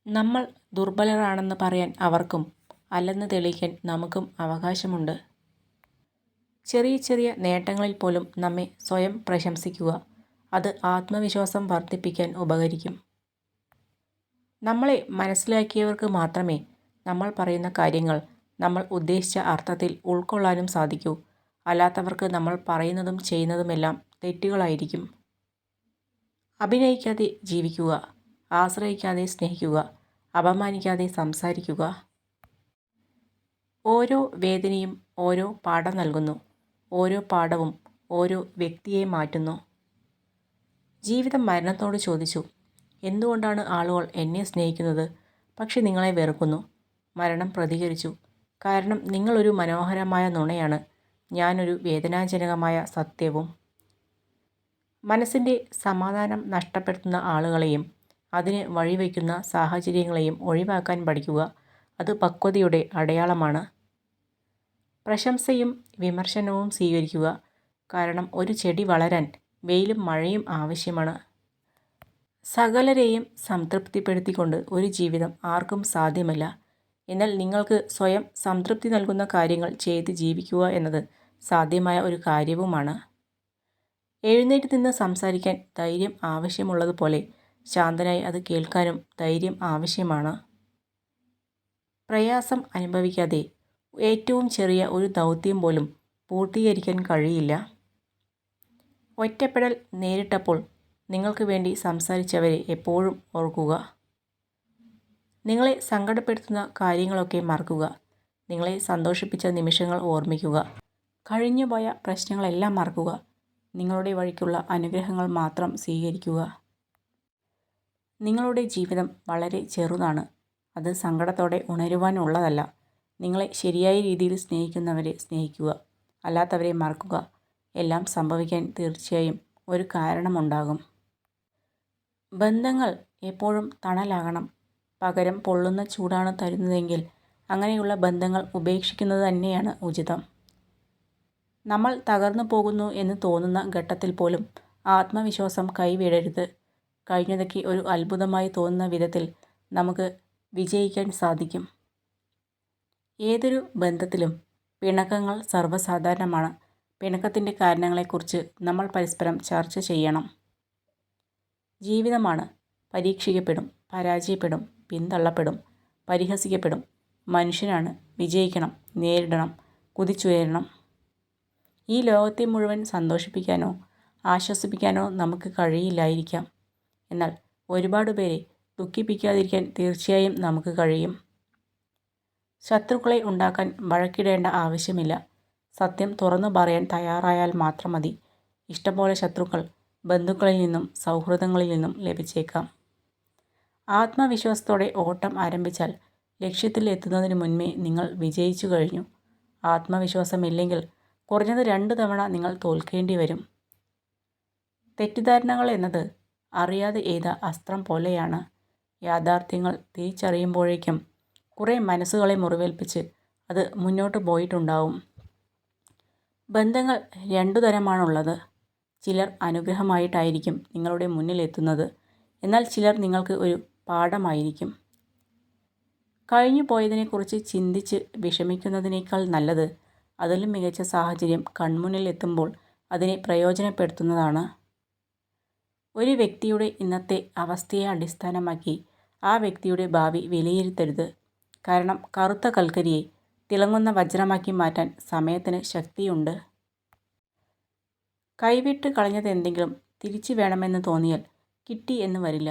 നമ്മൾ ദുർബലരാണെന്ന് പറയാൻ അവർക്കും അല്ലെന്ന് തെളിയിക്കാൻ നമുക്കും അവകാശമുണ്ട്. ചെറിയ ചെറിയ നേട്ടങ്ങളിൽ പോലും നമ്മെ സ്വയം പ്രശംസിക്കുക. അത് ആത്മവിശ്വാസം വർദ്ധിപ്പിക്കാൻ ഉപകരിക്കും. നമ്മളെ മനസ്സിലാക്കിയവർക്ക് മാത്രമേ നമ്മൾ പറയുന്ന കാര്യങ്ങൾ നമ്മൾ ഉദ്ദേശിച്ച അർത്ഥത്തിൽ ഉൾക്കൊള്ളാനും സാധിക്കൂ. അല്ലാത്തവർക്ക് നമ്മൾ പറയുന്നതും ചെയ്യുന്നതുമെല്ലാം തെറ്റുകളായിരിക്കും. അഭിനയിക്കാതെ ജീവിക്കുക. ആശ്രയിക്കാതെ സ്നേഹിക്കുക. അപമാനിക്കാതെ സംസാരിക്കുക. ഓരോ വേദനയും ഓരോ പാഠം നൽകുന്നു. ഓരോ പാഠവും ഓരോ വ്യക്തിയെ മാറ്റുന്നു. ജീവിതം മരണത്തോട് ചോദിച്ചു, എന്തുകൊണ്ടാണ് ആളുകൾ എന്നെ സ്നേഹിക്കുന്നത്, പക്ഷെ നിങ്ങളെ വെറുക്കുന്നു? മരണം പ്രതികരിച്ചു, കാരണം നിങ്ങളൊരു മനോഹരമായ നുണയാണ്, ഞാനൊരു വേദനാജനകമായ സത്യവും. മനസ്സിൻ്റെ സമാധാനം നഷ്ടപ്പെടുത്തുന്ന ആളുകളെയും അതിന് വഴിവെക്കുന്ന സാഹചര്യങ്ങളെയും ഒഴിവാക്കാൻ പഠിക്കുക. അത് പക്വതയുടെ അടയാളമാണ്. പ്രശംസയും വിമർശനവും സ്വീകരിക്കുക. കാരണം ഒരു ചെടി വളരാൻ വെയിലും മഴയും ആവശ്യമാണ്. സകലരെയും സംതൃപ്തിപ്പെടുത്തിക്കൊണ്ട് ഒരു ജീവിതം ആർക്കും സാധ്യമല്ല. എന്നാൽ നിങ്ങൾക്ക് സ്വയം സംതൃപ്തി നൽകുന്ന കാര്യങ്ങൾ ചെയ്ത് ജീവിക്കുക എന്നത് സാധ്യമായ ഒരു കാര്യവുമാണ്. എഴുന്നേറ്റ് നിന്ന് സംസാരിക്കാൻ ധൈര്യം ആവശ്യമുള്ളതുപോലെ ശാന്തനായി അത് കേൾക്കാനും ധൈര്യം ആവശ്യമാണ്. പ്രയാസം അനുഭവിക്കാതെ ഏറ്റവും ചെറിയ ഒരു ദൗത്യം പോലും പൂർത്തീകരിക്കാൻ കഴിയില്ല. ഒറ്റപ്പെടൽ നേരിട്ടപ്പോൾ നിങ്ങൾക്ക് വേണ്ടി സംസാരിച്ചവരെ എപ്പോഴും ഓർക്കുക. നിങ്ങളെ സങ്കടപ്പെടുത്തുന്ന കാര്യങ്ങളൊക്കെ മറക്കുക. നിങ്ങളെ സന്തോഷിപ്പിച്ച നിമിഷങ്ങൾ ഓർമ്മിക്കുക. കഴിഞ്ഞുപോയ പ്രശ്നങ്ങളെല്ലാം മറക്കുക. നിങ്ങളുടെ വഴിക്കുള്ള അനുഗ്രഹങ്ങൾ മാത്രം സ്വീകരിക്കുക. നിങ്ങളുടെ ജീവിതം വളരെ ചെറുതാണ്. അത് സങ്കടത്തോടെ ഉണരുവാനുള്ളതല്ല. നിങ്ങളെ ശരിയായ രീതിയിൽ സ്നേഹിക്കുന്നവരെ സ്നേഹിക്കുക. അല്ലാത്തവരെ മറക്കുക. എല്ലാം സംഭവിക്കാൻ തീർച്ചയായും ഒരു കാരണമുണ്ടാകും. ബന്ധങ്ങൾ എപ്പോഴും തണലാകണം. പകരം പൊള്ളുന്ന ചൂടാണ് തരുന്നതെങ്കിൽ അങ്ങനെയുള്ള ബന്ധങ്ങൾ ഉപേക്ഷിക്കുന്നത് തന്നെയാണ് ഉചിതം. നമ്മൾ തകർന്നു പോകുന്നു എന്ന് തോന്നുന്ന ഘട്ടത്തിൽ പോലും ആത്മവിശ്വാസം കൈവിടരുത്. കഴിഞ്ഞതൊക്കെ ഒരു അത്ഭുതമായി തോന്നുന്ന വിധത്തിൽ നമുക്ക് വിജയിക്കാൻ സാധിക്കും. ഏതൊരു ബന്ധത്തിലും പിണക്കങ്ങൾ സർവ്വസാധാരണമാണ്. പിണക്കത്തിൻ്റെ കാരണങ്ങളെക്കുറിച്ച് നമ്മൾ പരസ്പരം ചർച്ച ചെയ്യണം. ജീവിതമാണ്. പരീക്ഷിക്കപ്പെടും, പരാജയപ്പെടും, പിന്തള്ളപ്പെടും, പരിഹസിക്കപ്പെടും. മനുഷ്യനാണ്. വിജയിക്കണം, നേരിടണം, കുതിച്ചുയരണം. ഈ ലോകത്തെ മുഴുവൻ സന്തോഷിപ്പിക്കാനോ ആശ്വസിപ്പിക്കാനോ നമുക്ക് കഴിയില്ലായിരിക്കാം. എന്നാൽ ഒരുപാട് പേരെ ദുഃഖിപ്പിക്കാതിരിക്കാൻ തീർച്ചയായും നമുക്ക് കഴിയും. ശത്രുക്കളെ ഉണ്ടാക്കാൻ വഴക്കിടേണ്ട ആവശ്യമില്ല. സത്യം തുറന്നു പറയാൻ തയ്യാറായാൽ മാത്രം മതി. ഇഷ്ടംപോലെ ശത്രുക്കൾ ബന്ധുക്കളിൽ നിന്നും സൗഹൃദങ്ങളിൽ നിന്നും ലഭിച്ചേക്കാം. ആത്മവിശ്വാസത്തോടെ ഓട്ടം ആരംഭിച്ചാൽ ലക്ഷ്യത്തിൽ എത്തുന്നതിന് മുൻപേ നിങ്ങൾ വിജയിച്ചു കഴിഞ്ഞു. ആത്മവിശ്വാസമില്ലെങ്കിൽ കുറഞ്ഞത് 2 തവണ നിങ്ങൾ തോൽക്കേണ്ടി വരും. തെറ്റിദ്ധാരണകൾ എന്നത് അറിയാതെ എയ്ത അസ്ത്രം പോലെയാണ്. യാഥാർത്ഥ്യങ്ങൾ തിരിച്ചറിയുമ്പോഴേക്കും കുറേ മനസ്സുകളെ മുറിവേൽപ്പിച്ച് അത് മുന്നോട്ട് പോയിട്ടുണ്ടാവും. ബന്ധങ്ങൾ 2 തരമാണുള്ളത്. ചിലർ അനുഗ്രഹമായിട്ടായിരിക്കും നിങ്ങളുടെ മുന്നിൽ എത്തുന്നത്. എന്നാൽ ചിലർ നിങ്ങൾക്ക് ഒരു പാഠമായിരിക്കും. കഴിഞ്ഞു പോയതിനെക്കുറിച്ച് ചിന്തിച്ച് വിഷമിക്കുന്നതിനേക്കാൾ നല്ലത് അതിലും മികച്ച സാഹചര്യം കൺമുന്നിൽ എത്തുമ്പോൾ അതിനെ പ്രയോജനപ്പെടുത്തുന്നതാണ്. ഒരു വ്യക്തിയുടെ ഇന്നത്തെ അവസ്ഥയെ അടിസ്ഥാനമാക്കി ആ വ്യക്തിയുടെ ഭാവി വിലയിരുത്തരുത്. കാരണം കറുത്ത കൽക്കരിയെ തിളങ്ങുന്ന വജ്രമാക്കി മാറ്റാൻ സമയത്തിന് ശക്തിയുണ്ട്. കൈവിട്ട് കളഞ്ഞതെന്തെങ്കിലും തിരിച്ചു വേണമെന്ന് തോന്നിയാൽ കിട്ടി എന്ന് വരില്ല.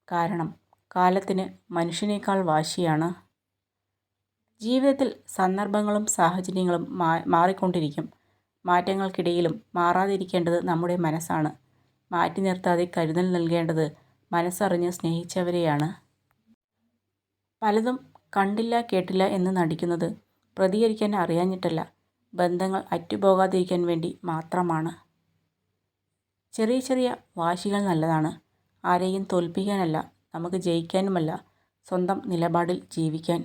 കാരണം കാലത്തിന് മനുഷ്യനേക്കാൾ വാശിയാണ്. ജീവിതത്തിൽ സന്ദർഭങ്ങളും സാഹചര്യങ്ങളും മാറിക്കൊണ്ടിരിക്കും. മാറ്റങ്ങൾക്കിടയിലും മാറാതിരിക്കേണ്ടത് നമ്മുടെ മനസ്സാണ്. മാറ്റി നിർത്താതെ കരുതൽ നൽകേണ്ടത് മനസ്സറിഞ്ഞ് സ്നേഹിച്ചവരെയാണ്. പലതും കണ്ടില്ല കേട്ടില്ല എന്ന് നടിക്കുന്നത് പ്രതികരിക്കാൻ അറിയാഞ്ഞിട്ടല്ല, ബന്ധങ്ങൾ അറ്റുപോകാതിരിക്കാൻ വേണ്ടി മാത്രമാണ്. ചെറിയ ചെറിയ വാശികൾ നല്ലതാണ്. ആരെയും തോൽപ്പിക്കാനല്ല, നമുക്ക് ജയിക്കാനുമല്ല, സ്വന്തം നിലപാടിൽ ജീവിക്കാൻ.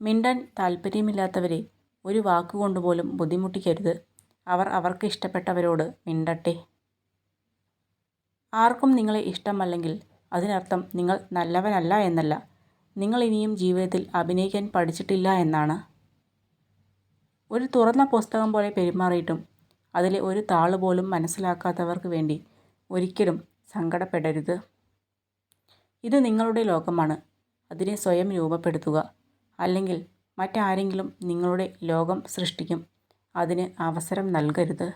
മിണ്ടാൻ താല്പര്യമില്ലാത്തവരെ ഒരു വാക്കുകൊണ്ടുപോലും ബുദ്ധിമുട്ടിക്കരുത്. അവർ അവർക്ക് ഇഷ്ടപ്പെട്ടവരോട് മിണ്ടട്ടെ. ആർക്കും നിങ്ങളെ ഇഷ്ടമല്ലെങ്കിൽ അതിനർത്ഥം നിങ്ങൾ നല്ലവനല്ല എന്നല്ല, നിങ്ങൾ ഇനിയും ജീവിതത്തിൽ അഭിനയിക്കാൻ പഠിച്ചിട്ടില്ല എന്നാണ്. ഒരു തുറന്ന പുസ്തകം പോലെ പെരുമാറിയിട്ടും അതിലെ ഒരു താള് പോലും മനസ്സിലാക്കാത്തവർക്ക് വേണ്ടി ഒരിക്കലും സങ്കടപ്പെടരുത്. ഇത് നിങ്ങളുടെ ലോകമാണ്. അതിനെ സ്വയം രൂപപ്പെടുത്തുക. അല്ലെങ്കിൽ മറ്റാരെങ്കിലും നിങ്ങളുടെ ലോകം സൃഷ്ടിക്കും. അതിന് അവസരം നൽകരുത്.